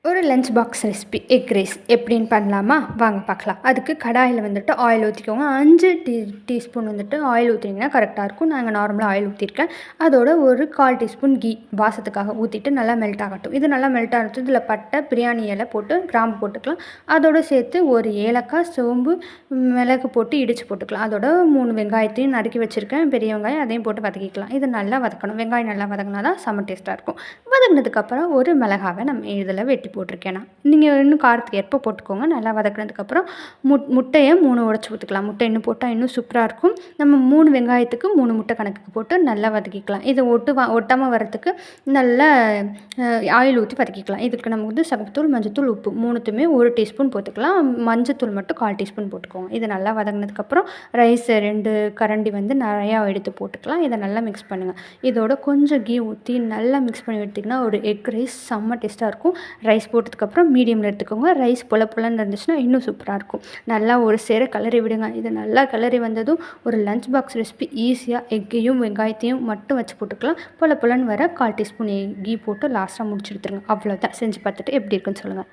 ஒரு lunch box recipe egg rice எப்படின்னு பண்ணலாமா? வாங்க பார்க்கலாம். அதுக்கு கடாயில் வந்துட்டு ஆயில் ஊற்றிக்கோங்க. 5 டீஸ்பூன் வந்துட்டு ஆயில் ஊற்றினீங்கன்னா கரெக்டாக இருக்கும். நாங்கள் நார்மலாக ஆயில் ஊற்றிருக்கேன். அதோட ஒரு 1/4 டீஸ்பூன் கீ வாசத்துக்காக ஊற்றிட்டு நல்லா மெல்ட் ஆகட்டும். இது நல்லா மெல்ட் ஆகட்டும். இதில் பட்டை, பிரியாணி இலை போட்டு கிராம்பு போட்டுக்கலாம். அதோடு சேர்த்து ஒரு ஏலக்காய், சோம்பு, மிளகு போட்டு இடித்து போட்டுக்கலாம். அதோட 3 வெங்காயத்தையும் நறுக்கி வச்சுருக்கேன். பெரிய வெங்காயம் அதையும் போட்டு வதக்கிக்கலாம். இது நல்லா வதக்கணும். வெங்காயம் நல்லா வதங்கினா தான் செம்ம டேஸ்ட்டாக இருக்கும். வதங்கினதுக்கப்புறம் ஒரு மிளகாவை நம்ம இதில் வெட்டி போட்டிருக்கேன் நான். நீங்கள் இன்னும் காரத்துக்கு ஏற்ப போட்டுக்கோங்க. நல்லா வதக்கினதுக்கப்புறம் முட்டையை 3 உடைச்சி ஊற்றிக்கலாம். முட்டை இன்னும் போட்டால் இன்னும் சூப்பராக இருக்கும். நம்ம 3 வெங்காயத்துக்கு 3 முட்டை கணக்குக்கு போட்டு நல்லா வதக்கிக்கலாம். இதை ஒட்டாமல் வரத்துக்கு நல்லா ஆயில் ஊற்றி வதக்கிக்கலாம். இதுக்கு நம்ம வந்து சகப்புத்தூள், மஞ்சத்தூள், உப்பு 3த்துமே 1 டீஸ்பூன் போட்டுக்கலாம். மஞ்சத்தூள் மட்டும் 1/4 டீஸ்பூன் போட்டுக்கோங்க. இது நல்லா வதங்கினதுக்கப்புறம் ரைஸ் 2 கரண்டி வந்து நிறையா எடுத்து போட்டுக்கலாம். இதை நல்லா மிக்ஸ் பண்ணுங்கள். இதோட கொஞ்சம் கீ ஊற்றி நல்லா மிக்ஸ் பண்ணி எடுத்திங்கன்னா ஒரு எக் ரைஸ் செம்ம டேஸ்ட்டாக இருக்கும். ரைஸ் போட்டதுக்கப்புறம் மீடியமில் எடுத்துக்கோங்க. ரைஸ் பொலன்னு இருந்துச்சுன்னா இன்னும் சூப்பராக இருக்கும். நல்லா ஒரு சேர கிளறி விடுங்க. இது நல்லா கிளறி வந்ததும் ஒரு லஞ்ச் பாக்ஸ் ரெசிபி ஈஸியாக எக்கையும் வெங்காயத்தையும் மட்டும் வச்சு போட்டுக்கலாம். பொலன்னு வர 1/4 டீஸ்பூன் கீ போட்டு லாஸ்ட்டாக முடிச்சு எடுத்துருங்க. அவ்வளோதான். செஞ்சு பார்த்துட்டு எப்படி இருக்குன்னு சொல்லுங்கள்.